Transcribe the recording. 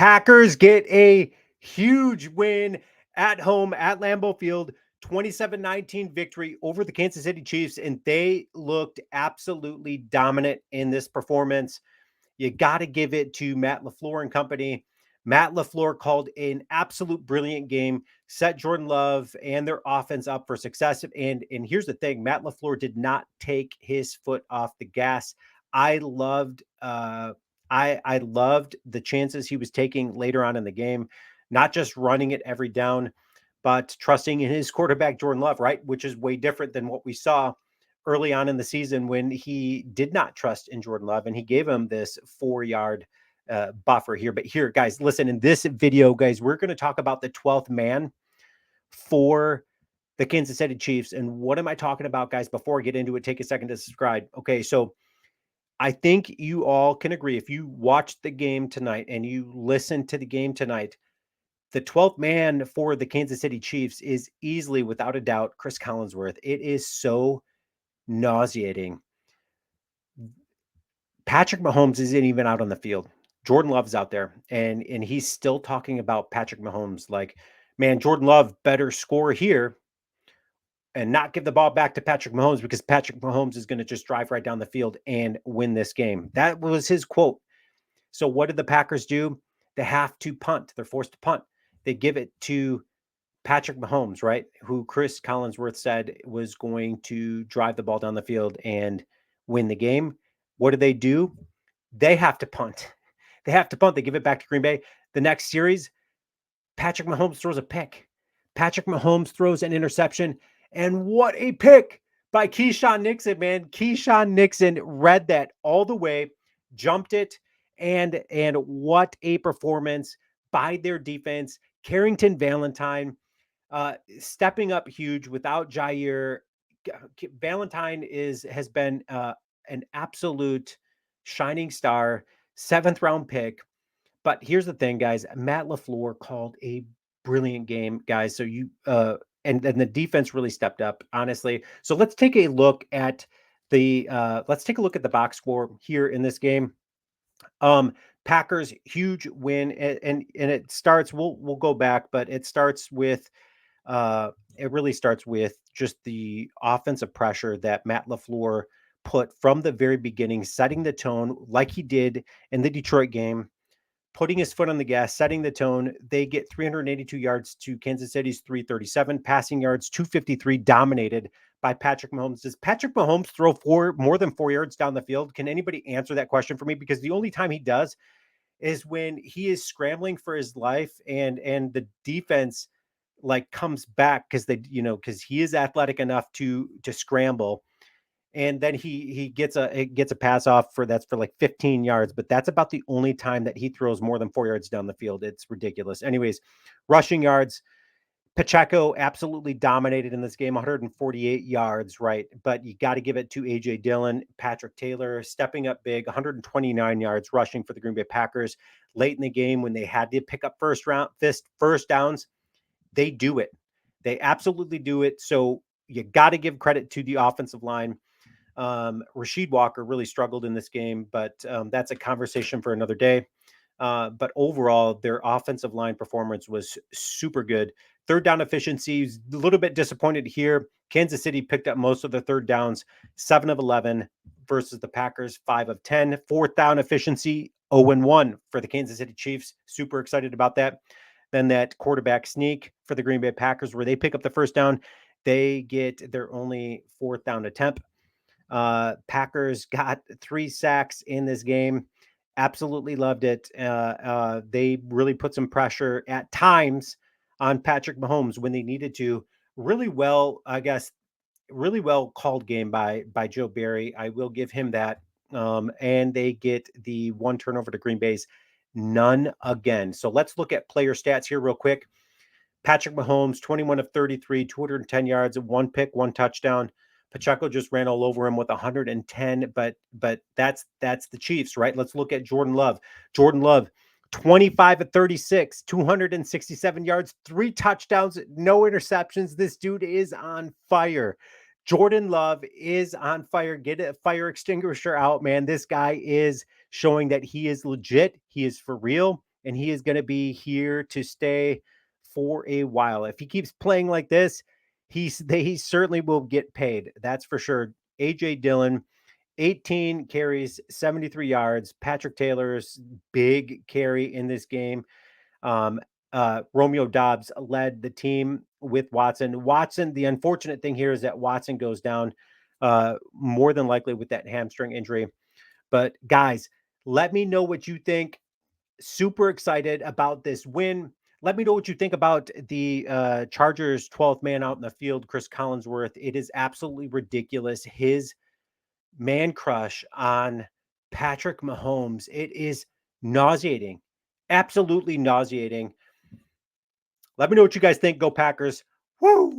Packers get a huge win at home at Lambeau Field, 27-19 victory over the Kansas City Chiefs, and they looked absolutely dominant in this performance. You got to give it to Matt LaFleur and company. Matt LaFleur called an absolute brilliant game, set Jordan Love and their offense up for success. And here's the thing, Matt LaFleur did not take his foot off the gas. I loved I loved the chances he was taking later on in the game, not just running it every down, but trusting in his quarterback Jordan Love, right? Which is way different than what we saw early on in the season when he did not trust in Jordan Love and he gave him this 4 yard buffer here. But here, guys, listen, in this video, guys, we're going to talk about the 12th man for the Kansas City Chiefs. And what am I talking about, guys? Before I get into it, take a second to subscribe. Okay, so I think you all can agree if you watched the game tonight and you listened to the game tonight, the 12th man for the Kansas City Chiefs is easily, without a doubt, Chris Collinsworth. It is so nauseating. Patrick Mahomes isn't even out on the field. Jordan Love's out there, and he's still talking about Patrick Mahomes like, man, Jordan Love better score here and not give the ball back to Patrick Mahomes because Patrick Mahomes is going to just drive right down the field and win this game. That was his quote. So what did the Packers do? They have to punt. They're forced to punt. They give it to Patrick Mahomes, right? Who Chris Collinsworth said was going to drive the ball down the field and win the game. What do? They have to punt. They have to punt. They give it back to Green Bay. The next series, Patrick Mahomes throws a pick. Patrick Mahomes throws an interception. And what a pick by Keyshawn Nixon, man. Keyshawn Nixon read that all the way, jumped it, and what a performance by their defense. Carrington Valentine stepping up huge without Jair. Valentine has been an absolute shining star, 7th round pick. But here's the thing, guys. Matt LaFleur called a brilliant game, guys. So and the defense really stepped up, honestly. So let's take a look at the box score here in this game. Packers huge win, and it starts. We'll go back, but it starts with it really starts with just the offensive pressure that Matt LaFleur put from the very beginning, setting the tone like he did in the Detroit game, putting his foot on the gas, setting the tone. They get 382 yards to Kansas City's 337, passing yards 253, dominated by Patrick Mahomes. Does Patrick Mahomes throw more than 4 yards down the field? Can anybody answer that question for me? Because the only time he does is when he is scrambling for his life and the defense like comes back because because he is athletic enough to scramble, and then he gets a pass off for like 15 yards, but that's about the only time that he throws more than 4 yards down the field. It's ridiculous. Anyways, rushing yards, Pacheco absolutely dominated in this game, 148 yards, right? But you got to give it to AJ Dillon, Patrick Taylor stepping up big, 129 yards rushing for the Green Bay Packers late in the game when they had to pick up first downs. They do it. They absolutely do it. So you got to give credit to the offensive line. Rasheed Walker really struggled in this game, but that's a conversation for another day. But overall, their offensive line performance was super good. Third down efficiency is a little bit disappointed here. Kansas City picked up most of the third downs, 7 of 11 versus the Packers, 5 of 10. Fourth down efficiency, 0-1 for the Kansas City Chiefs. Super excited about that. Then that quarterback sneak for the Green Bay Packers, where they pick up the first down. They get their only fourth down attempt. Packers got 3 sacks in this game. Absolutely loved it. They really put some pressure at times on Patrick Mahomes when they needed to. Really well, I guess, really well called game by Joe Barry. I will give him that. And they get the 1 turnover to Green Bay's none again. So let's look at player stats here real quick. Patrick Mahomes, 21 of 33, 210 yards, 1 pick, 1 touchdown. Pacheco just ran all over him with 110, but that's the Chiefs, right? Let's look at Jordan Love. Jordan Love, 25 of 36, 267 yards, 3 touchdowns, no interceptions. This dude is on fire. Jordan Love is on fire. Get a fire extinguisher out, man. This guy is showing that he is legit. He is for real. and he is going to be here to stay for a while. If he keeps playing like this, he certainly will get paid. That's for sure. AJ Dillon, 18 carries, 73 yards. Patrick Taylor's big carry in this game. Um, Romeo Dobbs led the team with Watson. Watson, the unfortunate thing here is that Watson goes down more than likely with that hamstring injury. But guys, let me know what you think. Super excited about this win. Let me know what you think about the Chargers' 12th man out in the field, Chris Collinsworth. It is absolutely ridiculous. His man crush on Patrick Mahomes. It is nauseating. Absolutely nauseating. Let me know what you guys think. Go Packers. Woo!